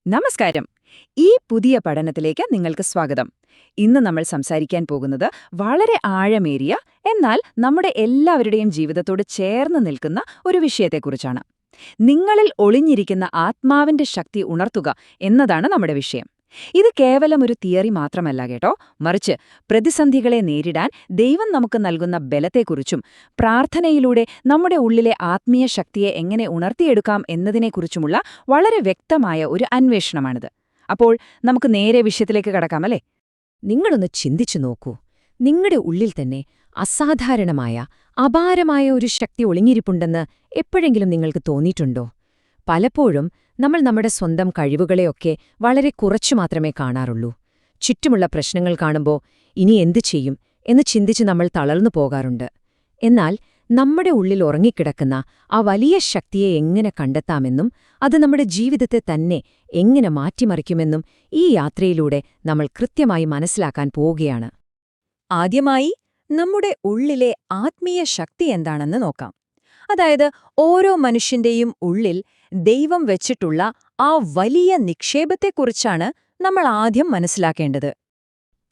നമസ്കാരം. ഈ പുതിയ പഠനത്തിലേക്ക് നിങ്ങൾക്ക് സ്വാഗതം. ഇന്ന് നമ്മൾ സംസാരിക്കാൻ പോകുന്നത് വളരെ ആഴമേറിയ, എന്നാൽ നമ്മുടെ എല്ലാവരുടെയും ജീവിതത്തോട് ചേർന്ന് നിൽക്കുന്ന ഒരു വിഷയത്തെക്കുറിച്ചാണ്. നിങ്ങളിൽ ഒളിഞ്ഞിരിക്കുന്ന ആത്മാവിന്റെ ശക്തി ഉണർത്തുക എന്നതാണ് നമ്മുടെ വിഷയം. ഇത് കേവലം ഒരു തിയറി മാത്രമല്ല കേട്ടോ, മറിച്ച് പ്രതിസന്ധികളെ നേരിടാൻ ദൈവം നമുക്ക് നൽകുന്ന ബലത്തെക്കുറിച്ചും പ്രാർത്ഥനയിലൂടെ നമ്മുടെ ഉള്ളിലെ ആത്മീയ ശക്തിയെ എങ്ങനെ ഉണർത്തിയെടുക്കാം എന്നതിനെക്കുറിച്ചുമുള്ള വളരെ വ്യക്തമായ ഒരു അന്വേഷണമാണിത്. അപ്പോൾ നമുക്ക് നേരെ വിഷയത്തിലേക്ക് കടക്കാമല്ലേ? നിങ്ങളൊന്ന് ചിന്തിച്ചു നോക്കൂ. നിങ്ങളുടെ ഉള്ളിൽ തന്നെ അസാധാരണമായ, അപാരമായ ഒരു ശക്തി ഒളിഞ്ഞിരിപ്പുണ്ടെന്ന് എപ്പോഴെങ്കിലും നിങ്ങൾക്ക് തോന്നിയിട്ടുണ്ടോ? പലപ്പോഴും നമ്മൾ നമ്മുടെ സ്വന്തം കഴിവുകളെയൊക്കെ വളരെ കുറച്ചു മാത്രമേ കാണാറുള്ളൂ. ചുറ്റുമുള്ള പ്രശ്നങ്ങൾ കാണുമ്പോൾ ഇനി എന്തു ചെയ്യും എന്ന് ചിന്തിച്ച് നമ്മൾ തളർന്നു പോകാറുണ്ട്. എന്നാൽ നമ്മുടെ ഉള്ളിൽ ഉറങ്ങിക്കിടക്കുന്ന ആ വലിയ ശക്തിയെ എങ്ങനെ കണ്ടെത്താമെന്നും അത് നമ്മുടെ ജീവിതത്തെ തന്നെ എങ്ങനെ മാറ്റിമറിക്കുമെന്നും ഈ യാത്രയിലൂടെ നമ്മൾ കൃത്യമായി മനസ്സിലാക്കാൻ പോവുകയാണ്. ആദ്യമായി നമ്മുടെ ഉള്ളിലെ ആത്മീയ ശക്തി എന്താണെന്ന് നോക്കാം. അതായത്, ഓരോ മനുഷ്യന്റെയും ഉള്ളിൽ ദൈവം വെച്ചിട്ടുള്ള ആ വലിയ നിക്ഷേപത്തെക്കുറിച്ചാണ് നമ്മൾ ആദ്യം മനസ്സിലാക്കേണ്ടത്.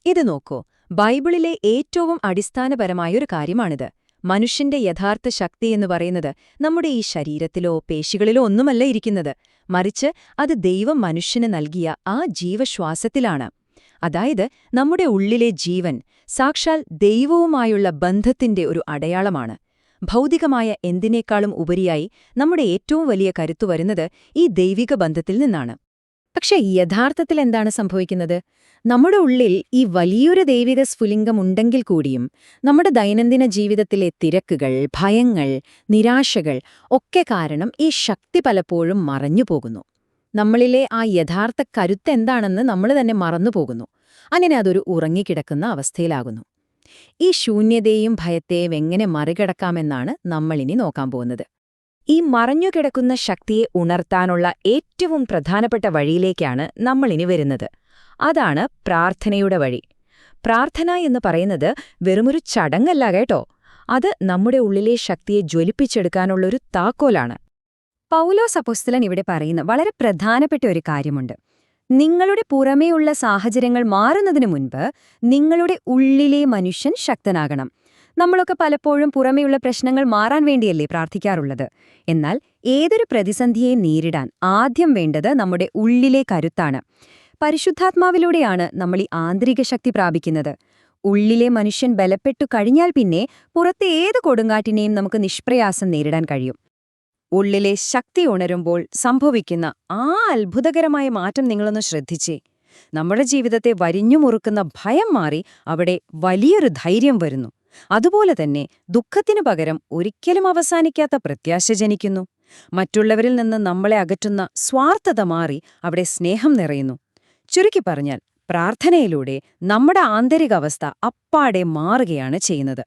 ഇത് നോക്കൂ, ബൈബിളിലെ ഏറ്റവും അടിസ്ഥാനപരമായൊരു കാര്യമാണിത്. മനുഷ്യന്റെ യഥാർത്ഥ ശക്തി എന്ന് പറയുന്നത് നമ്മുടെ ഈ ശരീരത്തിലോ പേശികളിലോ ഒന്നുമല്ല ഇരിക്കുന്നത്, മറിച്ച് അത് ദൈവം മനുഷ്യന് നൽകിയ ആ ജീവശ്വാസത്തിലാണ്. അതായത്, നമ്മുടെ ഉള്ളിലെ ജീവൻ സാക്ഷാൽ ദൈവവുമായുള്ള ബന്ധത്തിന്റെ ഒരു അടയാളമാണ്. ഭൗതികമായ എന്തിനേക്കാളും ഉപരിയായി നമ്മുടെ ഏറ്റവും വലിയ കരുത്തു വരുന്നത് ഈ ദൈവിക ബന്ധത്തിൽ നിന്നാണ്. പക്ഷെ യഥാർത്ഥത്തിൽ എന്താണ് സംഭവിക്കുന്നത്? നമ്മുടെ ഉള്ളിൽ ഈ വലിയൊരു ദൈവിക സ്ഫുലിംഗം ഉണ്ടെങ്കിൽ കൂടിയും നമ്മുടെ ദൈനംദിന ജീവിതത്തിലെ തിരക്കുകൾ, ഭയങ്ങൾ, നിരാശകൾ ഒക്കെ കാരണം ഈ ശക്തി പലപ്പോഴും മറഞ്ഞുപോകുന്നു. നമ്മളിലെ ആ യഥാർത്ഥ കരുത്തെന്താണെന്ന് നമ്മൾ തന്നെ മറന്നുപോകുന്നു. അങ്ങനെ അതൊരു ഉറങ്ങിക്കിടക്കുന്ന അവസ്ഥയിലാകുന്നു. ഈ ശൂന്യതയും ഭയത്തെയും എങ്ങനെ മറികടക്കാമെന്നാണ് നമ്മളിനി നോക്കാൻ പോകുന്നത്. ഈ മറഞ്ഞുകിടക്കുന്ന ശക്തിയെ ഉണർത്താനുള്ള ഏറ്റവും പ്രധാനപ്പെട്ട വഴിയിലേക്കാണ് നമ്മളിനി വരുന്നത്. അതാണ് പ്രാർത്ഥനയുടെ വഴി. പ്രാർത്ഥന എന്ന് പറയുന്നത് വെറുമൊരു ചടങ്ങല്ല കേട്ടോ, അത് നമ്മുടെ ഉള്ളിലെ ശക്തിയെ ജ്വലിപ്പിച്ചെടുക്കാനുള്ളൊരു താക്കോലാണ്. പൗലോസ് അപ്പോസ്തലൻ ഇവിടെ പറയുന്ന വളരെ പ്രധാനപ്പെട്ട ഒരു കാര്യമുണ്ട്. നിങ്ങളുടെ പുറമേയുള്ള സാഹചര്യങ്ങൾ മാറുന്നതിനു മുൻപ് നിങ്ങളുടെ ഉള്ളിലെ മനുഷ്യൻ ശക്തനാകണം. നമ്മളൊക്കെ പലപ്പോഴും പുറമേയുള്ള പ്രശ്നങ്ങൾ മാറാൻ വേണ്ടിയല്ലേ പ്രാർത്ഥിക്കാറുള്ളത്. എന്നാൽ ഏതൊരു പ്രതിസന്ധിയെ നേരിടാൻ ആദ്യം വേണ്ടത് നമ്മുടെ ഉള്ളിലെ കരുത്താണ്. പരിശുദ്ധാത്മാവിലൂടെയാണ് നമ്മൾ ഈ ആന്തരിക ശക്തി പ്രാപിക്കുന്നത്. ഉള്ളിലെ മനുഷ്യൻ ബലപ്പെട്ടു കഴിഞ്ഞാൽ പിന്നെ പുറത്തെ ഏത് കൊടുങ്കാറ്റിനെയും നമുക്ക് നിഷ്പ്രയാസം നേരിടാൻ കഴിയും. ഉള്ളിലെ ശക്തി ഉണരുമ്പോൾ സംഭവിക്കുന്ന ആ അത്ഭുതകരമായ മാറ്റം നിങ്ങളൊന്ന് ശ്രദ്ധിച്ചേ. നമ്മുടെ ജീവിതത്തെ വരിഞ്ഞുമുറുക്കുന്ന ഭയം മാറി അവിടെ വലിയൊരു ധൈര്യം വരുന്നു. അതുപോലെ തന്നെ ദുഃഖത്തിനു പകരം ഒരിക്കലും അവസാനിക്കാത്ത പ്രത്യാശ ജനിക്കുന്നു. മറ്റുള്ളവരിൽ നിന്ന് നമ്മളെ അകറ്റുന്ന സ്വാർത്ഥത മാറി അവിടെ സ്നേഹം നിറയുന്നു. ചുരുക്കി പറഞ്ഞാൽ, പ്രാർത്ഥനയിലൂടെ നമ്മുടെ ആന്തരികാവസ്ഥ അപ്പാടെ മാറുകയാണ് ചെയ്യുന്നത്.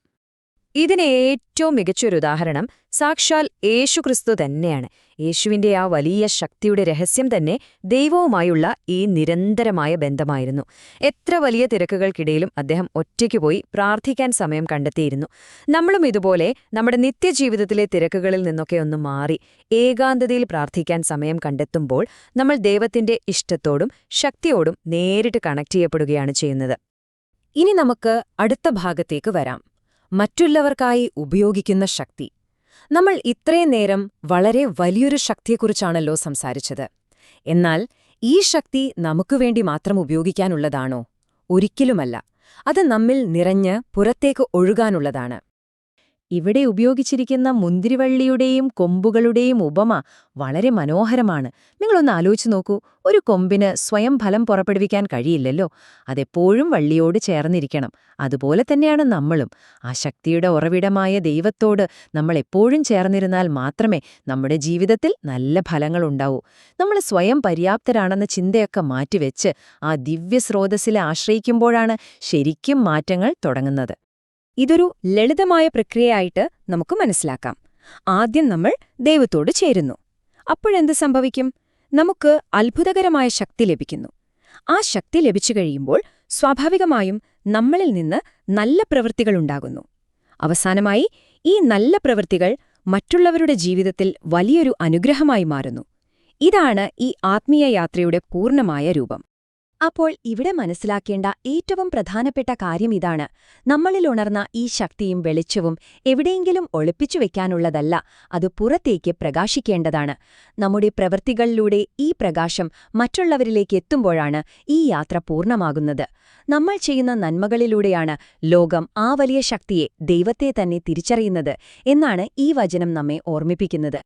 ഇതിന് ഏറ്റവും മികച്ചൊരു ഉദാഹരണം സാക്ഷാൽ യേശുക്രിസ്തു തന്നെയാണ്. യേശുവിന്റെ ആ വലിയ ശക്തിയുടെ രഹസ്യം തന്നെ ദൈവവുമായുള്ള ഈ നിരന്തരമായ ബന്ധമായിരുന്നു. എത്ര വലിയ തിരക്കുകൾക്കിടയിലും അദ്ദേഹം ഒറ്റയ്ക്ക് പോയി പ്രാർത്ഥിക്കാൻ സമയം കണ്ടെത്തിയിരുന്നു. നമ്മളും ഇതുപോലെ നമ്മുടെ നിത്യജീവിതത്തിലെ തിരക്കുകളിൽ നിന്നൊക്കെ ഒന്ന് മാറി ഏകാന്തതയിൽ പ്രാർത്ഥിക്കാൻ സമയം കണ്ടെത്തുമ്പോൾ നമ്മൾ ദൈവത്തിന്റെ ഇഷ്ടത്തോടും ശക്തിയോടും നേരിട്ട് കണക്ട് ചെയ്യപ്പെടുകയാണ് ചെയ്യുന്നത്. ഇനി നമുക്ക് അടുത്ത ഭാഗത്തേക്ക് വരാം. മറ്റുള്ളവർക്കായി ഉപയോഗിക്കുന്ന ശക്തി. നമ്മൾ ഇത്രയും നേരം വളരെ വലിയൊരു ശക്തിയെക്കുറിച്ചാണല്ലോ സംസാരിച്ചത്. എന്നാൽ ഈ ശക്തി നമുക്കുവേണ്ടി മാത്രം ഉപയോഗിക്കാനുള്ളതാണോ? ഒരിക്കലുമല്ല. അത് നമ്മിൽ നിറഞ്ഞ് പുറത്തേക്ക് ഒഴുകാനുള്ളതാണ്. ഇവിടെ ഉപയോഗിച്ചിരിക്കുന്ന മുന്തിരിവള്ളിയുടെയും കൊമ്പുകളുടെയും ഉപമ വളരെ മനോഹരമാണ്. നിങ്ങളൊന്ന് ആലോചിച്ചു നോക്കൂ. ഒരു കൊമ്പിന് സ്വയം ഫലം പുറപ്പെടുവിക്കാൻ കഴിയില്ലല്ലോ, അതെപ്പോഴും വള്ളിയോട് ചേർന്നിരിക്കണം. അതുപോലെ തന്നെയാണ് നമ്മളും. ആ ശക്തിയുടെ ഉറവിടമായ ദൈവത്തോട് നമ്മൾ എപ്പോഴും ചേർന്നിരുന്നാൽ മാത്രമേ നമ്മുടെ ജീവിതത്തിൽ നല്ല ഫലങ്ങളുണ്ടാവൂ. നമ്മൾ സ്വയം പര്യാപ്തരാണെന്ന ചിന്തയൊക്കെ മാറ്റിവെച്ച് ആ ദിവ്യസ്രോതസ്സിലെ ആശ്രയിക്കുമ്പോഴാണ് ശരിക്കും മാറ്റങ്ങൾ തുടങ്ങുന്നത്. ഇതൊരു ലളിതമായ പ്രക്രിയയായിട്ട് നമുക്ക് മനസ്സിലാക്കാം. ആദ്യം നമ്മൾ ദൈവത്തോട് ചേരുന്നു. അപ്പോഴെന്ത് സംഭവിക്കും? നമുക്ക് അത്ഭുതകരമായ ശക്തി ലഭിക്കുന്നു. ആ ശക്തി ലഭിച്ചു കഴിയുമ്പോൾ സ്വാഭാവികമായും നമ്മളിൽ നിന്ന് നല്ല പ്രവൃത്തികളുണ്ടാകുന്നു. അവസാനമായി ഈ നല്ല പ്രവൃത്തികൾ മറ്റുള്ളവരുടെ ജീവിതത്തിൽ വലിയൊരു അനുഗ്രഹമായി മാറുന്നു. ഇതാണ് ഈ ആത്മീയ യാത്രയുടെ പൂർണ്ണമായ രൂപം. അപ്പോൾ ഇവിടെ മനസ്സിലാക്കേണ്ട ഏറ്റവും പ്രധാനപ്പെട്ട കാര്യം ഇതാണ്: നമ്മളിൽ ഉണർന്ന ഈ ശക്തിയും വെളിച്ചവും എവിടെയെങ്കിലും ഒളിപ്പിച്ചു വെക്കാനുള്ളതല്ല, അത് പുറത്തേക്ക് പ്രകാശിക്കേണ്ടതാണ്. നമ്മുടെ പ്രവൃത്തികളിലൂടെ ഈ പ്രകാശം മറ്റുള്ളവരിലേക്ക് എത്തുമ്പോഴാണ് ഈ യാത്ര പൂർണ്ണമാകുന്നത്. നമ്മൾ ചെയ്യുന്ന നന്മകളിലൂടെയാണ് ലോകം ആ വലിയ ശക്തിയെ, ദൈവത്തെ തന്നെ തിരിച്ചറിയുന്നത് എന്നാണ് ഈ വചനം നമ്മെ ഓർമ്മിപ്പിക്കുന്നത്.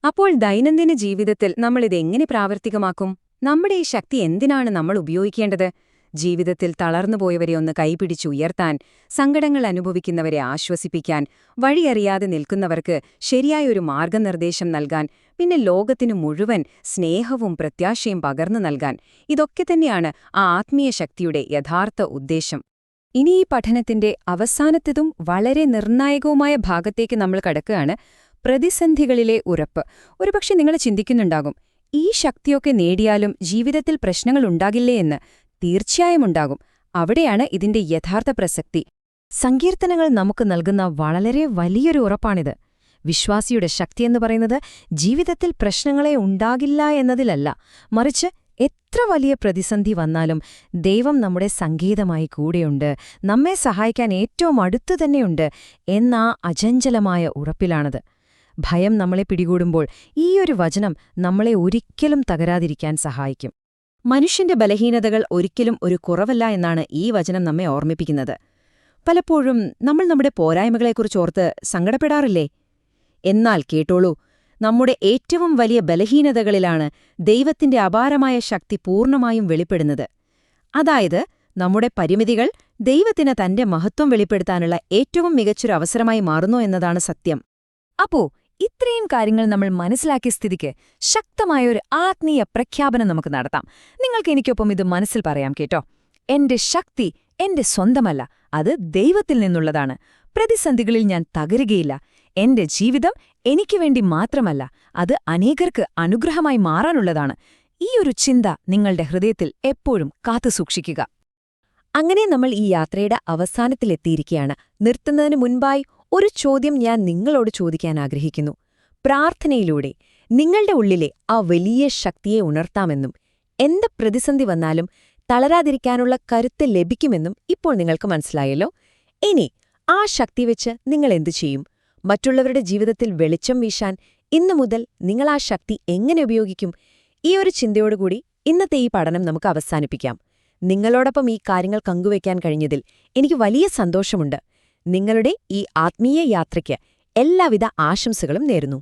അപ്പോൾ ദൈനംദിന ജീവിതത്തിൽ നമ്മളിതെങ്ങനെ പ്രാവർത്തികമാക്കും? നമ്മുടെ ഈ ശക്തി എന്തിനാണ് നമ്മൾ ഉപയോഗിക്കേണ്ടത്? ജീവിതത്തിൽ തളർന്നുപോയവരെ ഒന്ന് കൈപിടിച്ചുയർത്താൻ, സങ്കടങ്ങൾ അനുഭവിക്കുന്നവരെ ആശ്വസിപ്പിക്കാൻ, വഴിയറിയാതെ നിൽക്കുന്നവർക്ക് ശരിയായൊരു മാർഗനിർദ്ദേശം നൽകാൻ, പിന്നെ ലോകത്തിനു മുഴുവൻ സ്നേഹവും പ്രത്യാശയും പകർന്നു നൽകാൻ. ഇതൊക്കെ തന്നെയാണ് ആ ആത്മീയ ശക്തിയുടെ യഥാർത്ഥ ഉദ്ദേശം. ഇനി ഈ പഠനത്തിന്റെ അവസാനത്തതും വളരെ നിർണായകവുമായ ഭാഗത്തേക്ക് നമ്മൾ കടക്കുകയാണ്: പ്രതിസന്ധികളിലെ ഉറപ്പ്. ഒരുപക്ഷെ നിങ്ങൾ ചിന്തിക്കുന്നുണ്ടാകും, ഈ ശക്തിയൊക്കെ നേടിയാലും ജീവിതത്തിൽ പ്രശ്നങ്ങളുണ്ടാകില്ലേ എന്ന്. തീർച്ചയായും ഉണ്ടാകും. അവിടെയാണ് ഇതിന്റെ യഥാർത്ഥ പ്രസക്തി. സങ്കീർത്തനങ്ങൾ നമുക്ക് നൽകുന്ന വളരെ വലിയൊരു ഉറപ്പാണിത്. വിശ്വാസിയുടെ ശക്തിയെന്ന് പറയുന്നത് ജീവിതത്തിൽ പ്രശ്നങ്ങളെ ഉണ്ടാകില്ല എന്നതിലല്ല, മറിച്ച് എത്ര വലിയ പ്രതിസന്ധി വന്നാലും ദൈവം നമ്മുടെ സംഗീതമായി കൂടെയുണ്ട്, നമ്മെ സഹായിക്കാൻ ഏറ്റവും അടുത്തു തന്നെയുണ്ട് എന്ന അചഞ്ചലമായ ഉറപ്പിലാണത്. ഭയം നമ്മളെ പിടികൂടുമ്പോൾ ഈയൊരു വചനം നമ്മളെ ഒരിക്കലും തകരാതിരിക്കാൻ സഹായിക്കും. മനുഷ്യന്റെ ബലഹീനതകൾ ഒരിക്കലും ഒരു കുറവല്ല എന്നാണ് ഈ വചനം നമ്മെ ഓർമ്മിപ്പിക്കുന്നത്. പലപ്പോഴും നമ്മൾ നമ്മുടെ പോരായ്മകളെക്കുറിച്ചോർത്ത് സങ്കടപ്പെടാറില്ലേ? എന്നാൽ കേട്ടോളൂ, നമ്മുടെ ഏറ്റവും വലിയ ബലഹീനതകളിലാണ് ദൈവത്തിന്റെ അപാരമായ ശക്തി പൂർണ്ണമായും വെളിപ്പെടുന്നത്. അതായത്, നമ്മുടെ പരിമിതികൾ ദൈവത്തിന് തന്റെ മഹത്വം വെളിപ്പെടുത്താനുള്ള ഏറ്റവും മികച്ചൊരു അവസരമായി മാറുന്നു എന്നതാണ് സത്യം. അപ്പോ ഇത്രയും കാര്യങ്ങൾ നമ്മൾ മനസ്സിലാക്കിയ സ്ഥിതിക്ക് ശക്തമായൊരു ആത്മീയ പ്രഖ്യാപനം നമുക്ക് നടത്താം. നിങ്ങൾക്ക് എനിക്കൊപ്പം ഇത് മനസ്സിൽ പറയാം കേട്ടോ. എന്റെ ശക്തി എന്റെ സ്വന്തമല്ല, അത് ദൈവത്തിൽ നിന്നുള്ളതാണ്. പ്രതിസന്ധികളിൽ ഞാൻ തകരുകയില്ല. എന്റെ ജീവിതം എനിക്ക് വേണ്ടി മാത്രമല്ല, അത് അനേകർക്ക് അനുഗ്രഹമായി മാറാനുള്ളതാണ്. ഈയൊരു ചിന്ത നിങ്ങളുടെ ഹൃദയത്തിൽ എപ്പോഴും കാത്തുസൂക്ഷിക്കുക. അങ്ങനെ നമ്മൾ ഈ യാത്രയുടെ അവസാനത്തിലെത്തിയിരിക്കുകയാണ്. നിർത്തുന്നതിന് മുൻപായി ഒരു ചോദ്യം ഞാൻ നിങ്ങളോട് ചോദിക്കാൻ ആഗ്രഹിക്കുന്നു. പ്രാർത്ഥനയിലൂടെ നിങ്ങളുടെ ഉള്ളിലെ ആ വലിയ ശക്തിയെ ഉണർത്താമെന്നും എന്ത് പ്രതിസന്ധി വന്നാലും തളരാതിരിക്കാനുള്ള കരുത്ത് ലഭിക്കുമെന്നും ഇപ്പോൾ നിങ്ങൾക്ക് മനസ്സിലായല്ലോ. ഇനി ആ ശക്തി വെച്ച് നിങ്ങൾ എന്തു ചെയ്യും? മറ്റുള്ളവരുടെ ജീവിതത്തിൽ വെളിച്ചം വീശാൻ ഇന്നു മുതൽ നിങ്ങൾ ആ ശക്തി എങ്ങനെ ഉപയോഗിക്കും? ഈ ഒരു ചിന്തയോടുകൂടി ഇന്നത്തെ ഈ പഠനം നമുക്ക് അവസാനിപ്പിക്കാം. നിങ്ങളോടൊപ്പം ഈ കാര്യങ്ങൾ പങ്കുവയ്ക്കാൻ കഴിഞ്ഞതിൽ എനിക്ക് വലിയ സന്തോഷമുണ്ട്. നിങ്ങളുടെ ഈ ആത്മീയ യാത്രയ്ക്ക് എല്ലാവിധ ആശംസകളും നേരുന്നു.